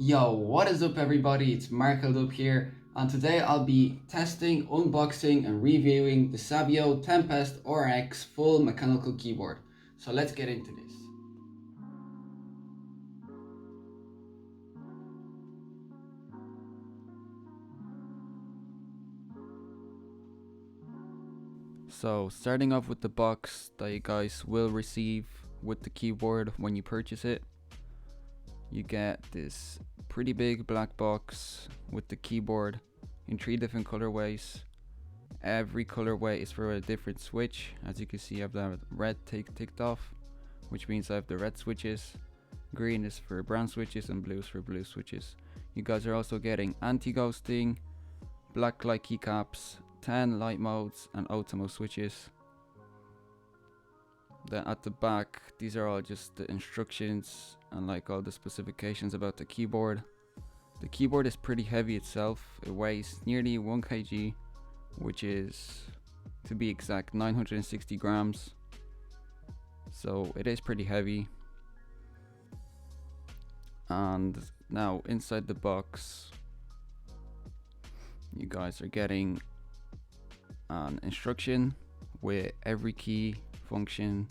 Yo, what is up everybody? It's Markeld up here, and today I'll be testing, unboxing and reviewing the Savio Tempest RX full mechanical keyboard. So let's get into this. So starting off with the box that you guys will receive with the keyboard when you purchase it. You get this pretty big black box with the keyboard in 3 different colorways. Every colorway is for a different switch. As you can see, I have the red ticked off, which means I have the red switches. Green is for brown switches and blue is for blue switches. You guys are also getting anti-ghosting, black light keycaps, 10 light modes and Ultimo switches. Then at the back, these are all just the instructions and like all the specifications about the keyboard. The keyboard is pretty heavy itself. It weighs nearly 1 kg, which is, to be exact, 960 grams. So it is pretty heavy. And now inside the box, you guys are getting an instruction with every key, function,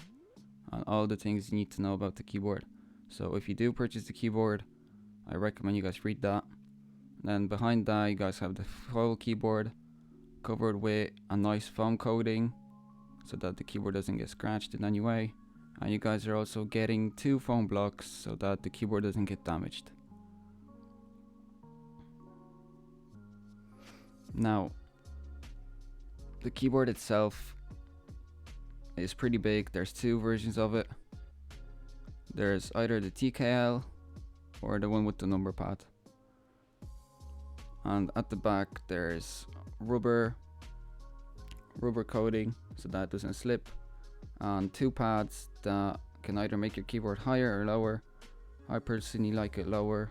and all the things you need to know about the keyboard. So if you do purchase the keyboard, I recommend you guys read that. Then behind that, you guys have the full keyboard covered with a nice foam coating so that the keyboard doesn't get scratched in any way. And you guys are also getting 2 foam blocks so that the keyboard doesn't get damaged. Now, the keyboard itself is pretty big. There's 2 versions of it. There's either the TKL or the one with the number pad. And at the back there's rubber coating so that it doesn't slip, and 2 pads that can either make your keyboard higher or lower. I personally like it lower.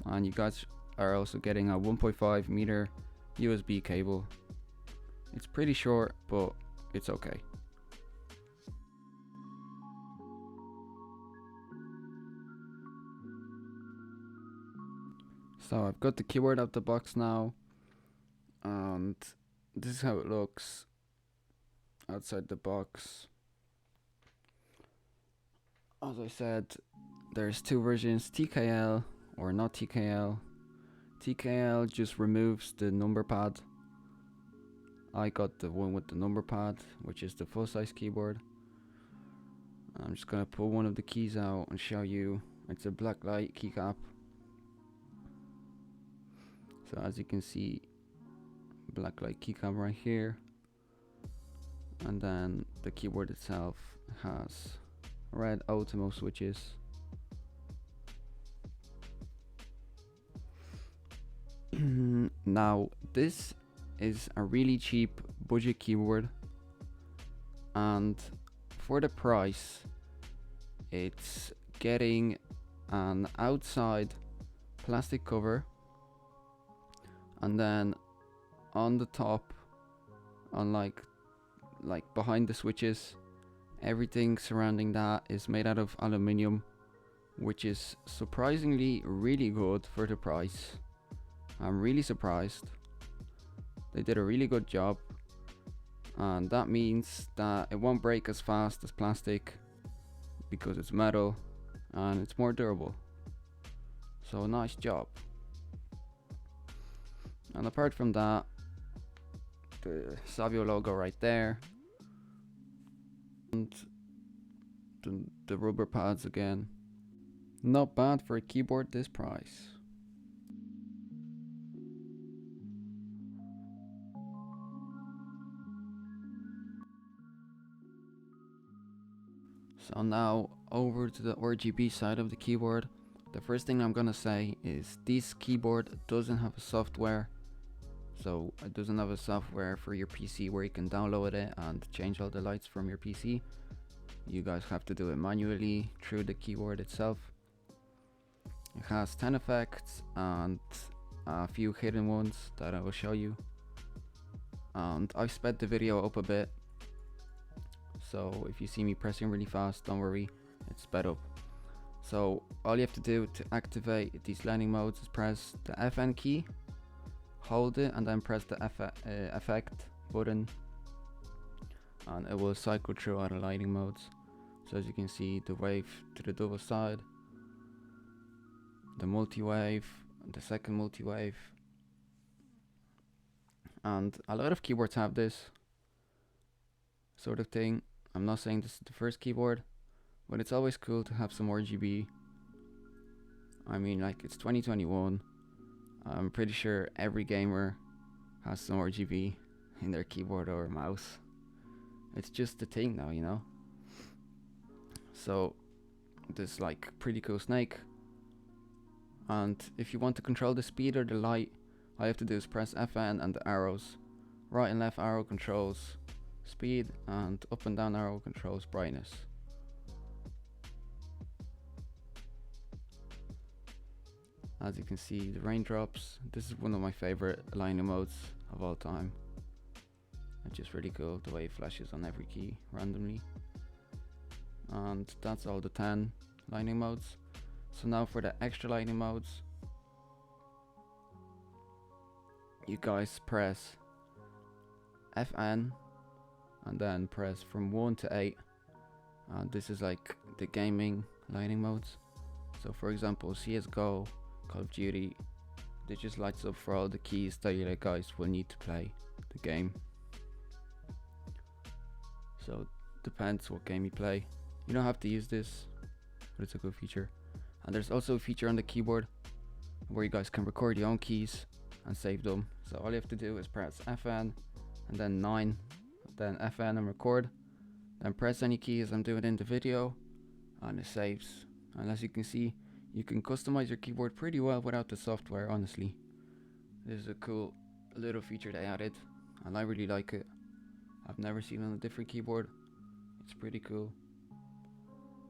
And you guys are also getting a 1.5 meter USB cable. It's pretty short, but it's okay. So I've got the keyboard out the box now, and this is how it looks outside the box. As I said, there's 2 versions, TKL or not TKL. TKL just removes the number pad. I got the one with the number pad, which is the full size keyboard. I'm just gonna pull one of the keys out and show you. It's a black light keycap. So as you can see, black light keycap right here. And then the keyboard itself has red Ultimo switches. Now this is a really cheap budget keyboard, and for the price it's getting an outside plastic cover, and then on the top, on like behind the switches, everything surrounding that is made out of aluminium, which is surprisingly really good for the price. I'm really surprised. They did a really good job, and that means that it won't break as fast as plastic because it's metal and it's more durable. So nice job. And apart from that, the Savio logo right there, and the rubber pads again. Not bad for a keyboard this price. So now over to the RGB side of the keyboard. The first thing I'm gonna say is this keyboard doesn't have a software. So it doesn't have a software for your PC where you can download it and change all the lights from your PC. You guys have to do it manually through the keyboard itself. It has 10 effects and a few hidden ones that I will show you. And I've sped the video up a bit, so if you see me pressing really fast, don't worry, it's sped up. So all you have to do to activate these lighting modes is press the FN key, hold it, and then press the effect button, and it will cycle through all the lighting modes. So as you can see, the wave to the double side, the multi-wave, the second multi-wave, and a lot of keyboards have this sort of thing. I'm not saying this is the first keyboard, but it's always cool to have some RGB. I mean, like, it's 2021. I'm pretty sure every gamer has some RGB in their keyboard or mouse. It's just a thing now, you know. So this like pretty cool snake, and if you want to control the speed or the light, all you have to do is press FN, and the arrows, right and left arrow controls speed, and up and down arrow controls brightness. As you can see, the raindrops, this is one of my favorite lighting modes of all time. It's just really cool the way it flashes on every key randomly. And that's all the 10 lighting modes. So now for the extra lighting modes, you guys press FN and then press from 1 to 8. This is like the gaming lighting modes. So for example, CSGO, Call of Duty, it just lights up for all the keys that you guys will need to play the game. So depends what game you play. You don't have to use this, but it's a good feature. And there's also a feature on the keyboard where you guys can record your own keys and save them. So all you have to do is press FN and then 9, then FN and record, then press any key as I'm doing in the video, and it saves. And as you can see, you can customize your keyboard pretty well without the software, honestly. This is a cool little feature they added, and I really like it. I've never seen it on a different keyboard. It's pretty cool.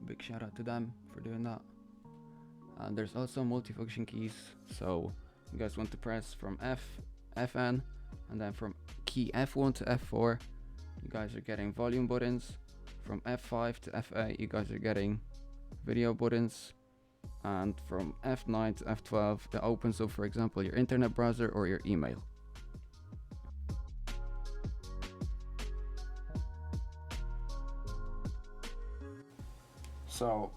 Big shout out to them for doing that. And there's also multifunction keys, so you guys want to press from FN, and then from key F1 to F4 you guys are getting volume buttons. From F5 to F8 you guys are getting video buttons, and from F9 to F12 that opens up, for example, your internet browser or your email. So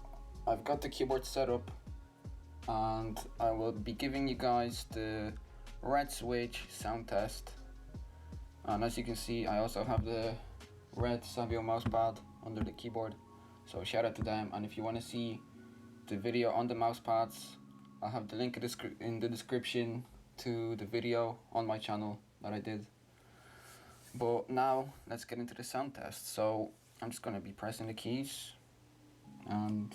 I've got the keyboard set up, and I will be giving you guys the red switch sound test. And as you can see, I also have the red Savio mousepad under the keyboard, so shout out to them. And if you want to see the video on the mousepads, I'll have the link in the description to the video on my channel that I did. But now let's get into the sound test. So I'm just going to be pressing the keys, and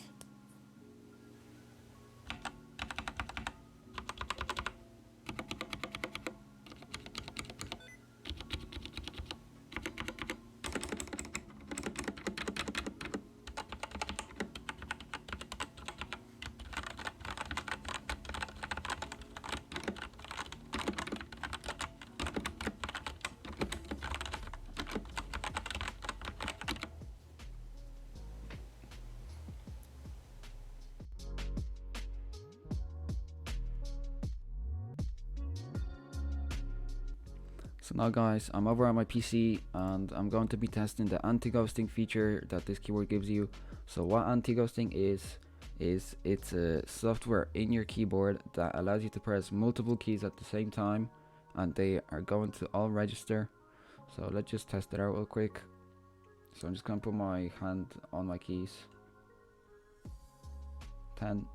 so now guys, I'm over on my PC and I'm going to be testing the anti-ghosting feature that this keyboard gives you. So what anti-ghosting is it's a software in your keyboard that allows you to press multiple keys at the same time, and they are going to all register. So let's just test it out real quick. So I'm just going to put my hand on my keys. 10,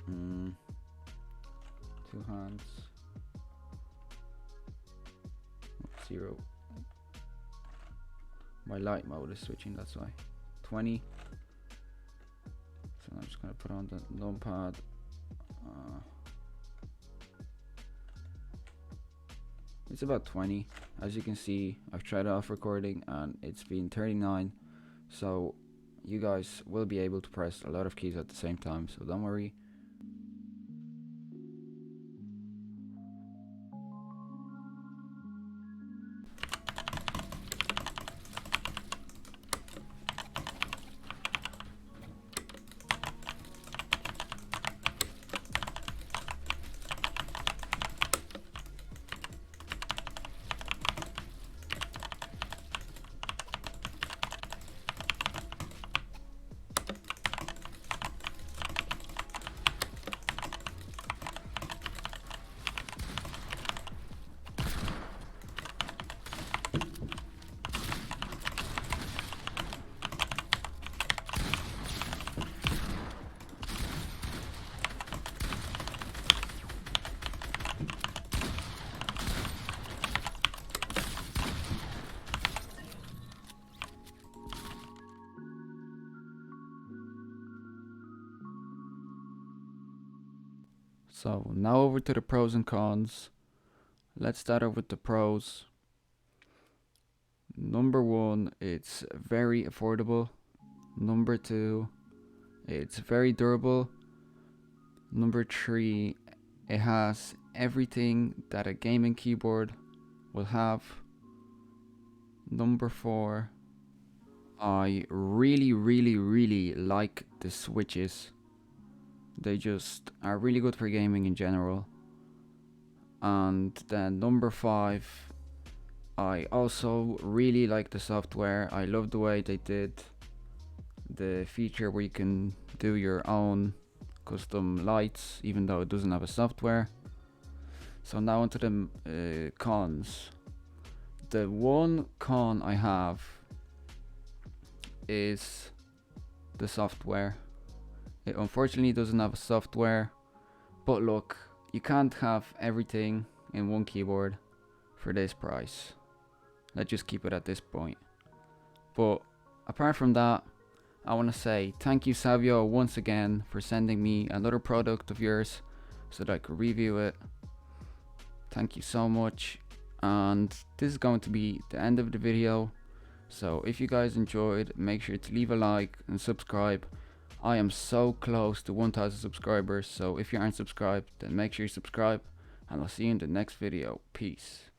2 hands, 0. My light mode is switching, that's why. 20. So I'm just going to put on the numpad. It's about 20. As you can see, I've tried off recording and it's been 39. So you guys will be able to press a lot of keys at the same time, so don't worry. So now over to the pros and cons. Let's start off with the pros. Number 1, it's very affordable. Number 2, it's very durable. Number 3, it has everything that a gaming keyboard will have. Number 4, I really like the switches. They just are really good for gaming in general. And then number 5, I also really like the software. I love the way they did the feature where you can do your own custom lights even though it doesn't have a software. So now onto the cons. The one con I have is the software. It unfortunately doesn't have a software, but look, you can't have everything in one keyboard for this price. Let's just keep it at this point. But apart from that, I want to say thank you, Savio, once again for sending me another product of yours so that I could review it. Thank you so much. And this is going to be the end of the video. So if you guys enjoyed, make sure to leave a like and subscribe. I am so close to 1,000 subscribers, so if you aren't subscribed, then make sure you subscribe, and I'll see you in the next video. Peace.